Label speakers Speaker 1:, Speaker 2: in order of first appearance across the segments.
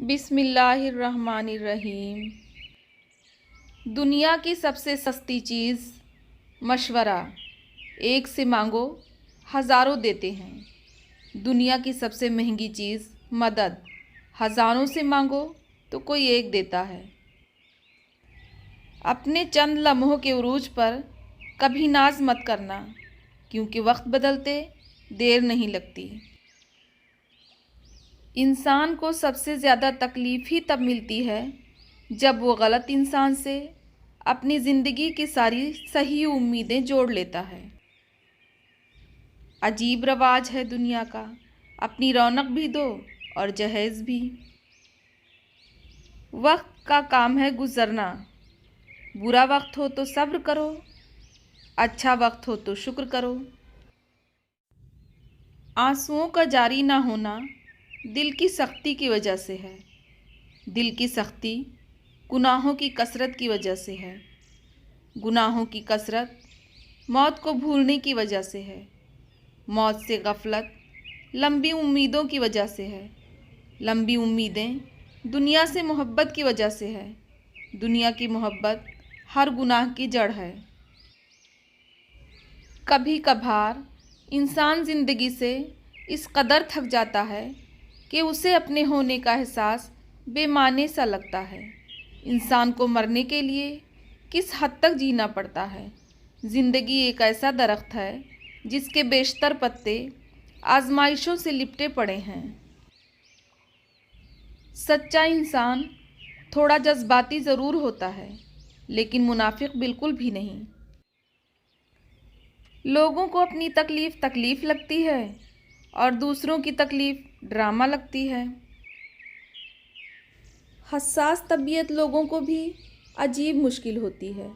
Speaker 1: بسم اللہ الرحمن الرحیم۔ دنیا کی سب سے سستی چیز مشورہ، ایک سے مانگو ہزاروں دیتے ہیں۔ دنیا کی سب سے مہنگی چیز مدد، ہزاروں سے مانگو تو کوئی ایک دیتا ہے۔ اپنے چند لمحوں کے عروج پر کبھی ناز مت کرنا، کیونکہ وقت بدلتے دیر نہیں لگتی۔ انسان کو سب سے زیادہ تکلیف ہی تب ملتی ہے جب وہ غلط انسان سے اپنی زندگی کی ساری صحیح امیدیں جوڑ لیتا ہے۔ عجیب رواج ہے دنیا کا، اپنی رونق بھی دو اور جہیز بھی۔ وقت کا کام ہے گزرنا، برا وقت ہو تو صبر کرو، اچھا وقت ہو تو شکر کرو۔ آنسوؤں کا جاری نہ ہونا دل کی سختی کی وجہ سے ہے۔ دل کی سختی گناہوں کی کثرت کی وجہ سے ہے۔ گناہوں کی کثرت موت کو بھولنے کی وجہ سے ہے۔ موت سے غفلت لمبی امیدوں کی وجہ سے ہے۔ لمبی امیدیں دنیا سے محبت کی وجہ سے ہے۔ دنیا کی محبت ہر گناہ کی جڑ ہے۔ کبھی کبھار انسان زندگی سے اس قدر تھک جاتا ہے کہ اسے اپنے ہونے کا احساس بے معنی سا لگتا ہے۔ انسان کو مرنے کے لیے کس حد تک جینا پڑتا ہے؟ زندگی ایک ایسا درخت ہے جس کے بیشتر پتے آزمائشوں سے لپٹے پڑے ہیں۔ سچا انسان تھوڑا جذباتی ضرور ہوتا ہے، لیکن منافق بالکل بھی نہیں۔ لوگوں کو اپنی تکلیف تکلیف لگتی ہے اور دوسروں کی تکلیف ڈرامہ لگتی ہے۔ حساس طبیعت لوگوں کو بھی عجیب مشکل ہوتی ہے۔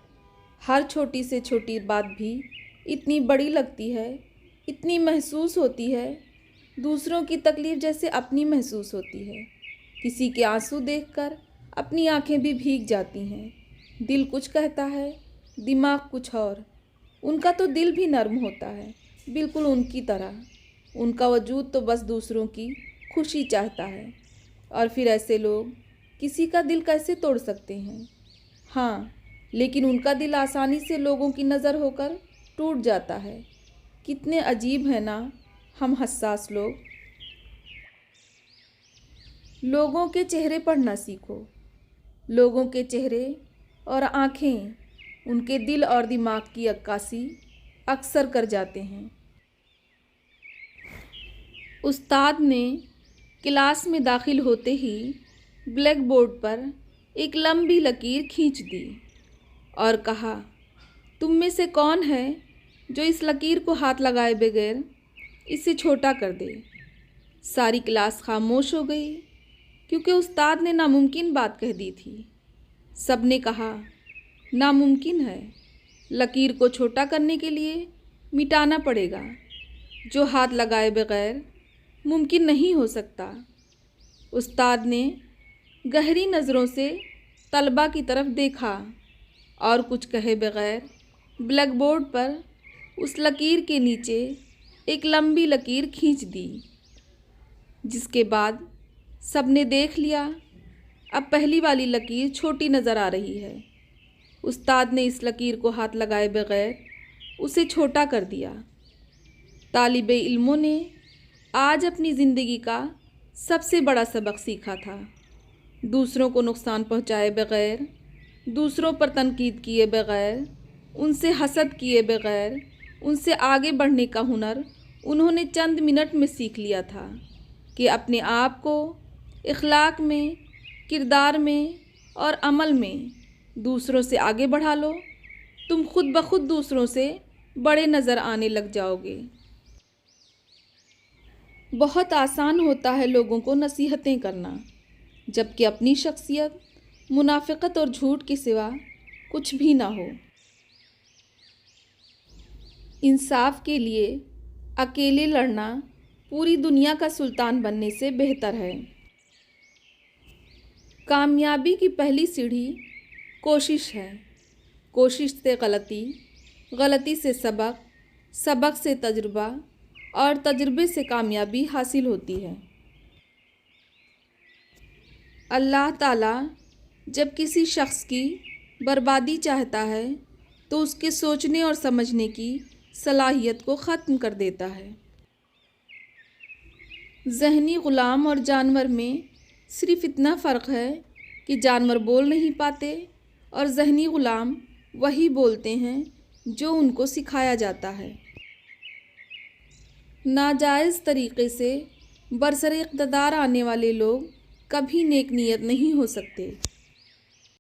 Speaker 1: ہر چھوٹی سے چھوٹی بات بھی اتنی بڑی لگتی ہے، اتنی محسوس ہوتی ہے، دوسروں کی تکلیف جیسے اپنی محسوس ہوتی ہے۔ کسی کے آنسو دیکھ کر اپنی آنکھیں بھی بھیگ جاتی ہیں۔ دل کچھ کہتا ہے، دماغ کچھ اور۔ ان کا تو دل بھی نرم ہوتا ہے، بالکل ان کی طرح۔ ان کا وجود تو بس دوسروں کی خوشی چاہتا ہے، اور پھر ایسے لوگ کسی کا دل کیسے توڑ سکتے ہیں؟ ہاں، لیکن ان کا دل آسانی سے لوگوں کی نظر ہو کر ٹوٹ جاتا ہے۔ کتنے عجیب ہیں نا ہم حساس لوگ۔ لوگوں کے چہرے پڑھنا سیکھو۔ لوگوں کے چہرے اور آنکھیں ان کے دل اور دماغ کی عکاسی اکثر کر جاتے ہیں۔ استاد نے کلاس میں داخل ہوتے ہی بلیک بورڈ پر ایک لمبی لکیر کھینچ دی اور کہا، تم میں سے کون ہے جو اس لکیر کو ہاتھ لگائے بغیر اسے چھوٹا کر دے؟ ساری کلاس خاموش ہو گئی، کیونکہ استاد نے ناممکن بات کہہ دی تھی۔ سب نے کہا، ناممکن ہے، لکیر کو چھوٹا کرنے کے لیے مٹانا پڑے گا، جو ہاتھ لگائے بغیر ممکن نہیں ہو سکتا۔ استاد نے گہری نظروں سے طلباء کی طرف دیکھا اور کچھ کہے بغیر بلیک بورڈ پر اس لکیر کے نیچے ایک لمبی لکیر کھینچ دی، جس کے بعد سب نے دیکھ لیا اب پہلی والی لکیر چھوٹی نظر آ رہی ہے۔ استاد نے اس لکیر کو ہاتھ لگائے بغیر اسے چھوٹا کر دیا۔ طالب علموں نے آج اپنی زندگی کا سب سے بڑا سبق سیکھا تھا۔ دوسروں کو نقصان پہنچائے بغیر، دوسروں پر تنقید کیے بغیر، ان سے حسد کیے بغیر، ان سے آگے بڑھنے کا ہنر انہوں نے چند منٹ میں سیکھ لیا تھا کہ اپنے آپ کو اخلاق میں، کردار میں اور عمل میں دوسروں سے آگے بڑھا لو، تم خود بخود دوسروں سے بڑے نظر آنے لگ جاؤ گے۔ بہت آسان ہوتا ہے لوگوں کو نصیحتیں کرنا، جبکہ اپنی شخصیت منافقت اور جھوٹ کے سوا کچھ بھی نہ ہو۔ انصاف کے لیے اکیلے لڑنا پوری دنیا کا سلطان بننے سے بہتر ہے۔ کامیابی کی پہلی سیڑھی کوشش ہے۔ کوشش سے غلطی، غلطی سے سبق، سبق سے تجربہ اور تجربے سے کامیابی حاصل ہوتی ہے۔ اللہ تعالیٰ جب کسی شخص کی بربادی چاہتا ہے تو اس کے سوچنے اور سمجھنے کی صلاحیت کو ختم کر دیتا ہے۔ ذہنی غلام اور جانور میں صرف اتنا فرق ہے کہ جانور بول نہیں پاتے اور ذہنی غلام وہی بولتے ہیں جو ان کو سکھایا جاتا ہے۔ ناجائز طریقے سے برسر اقتدار آنے والے لوگ کبھی نیک نیت نہیں ہو سکتے۔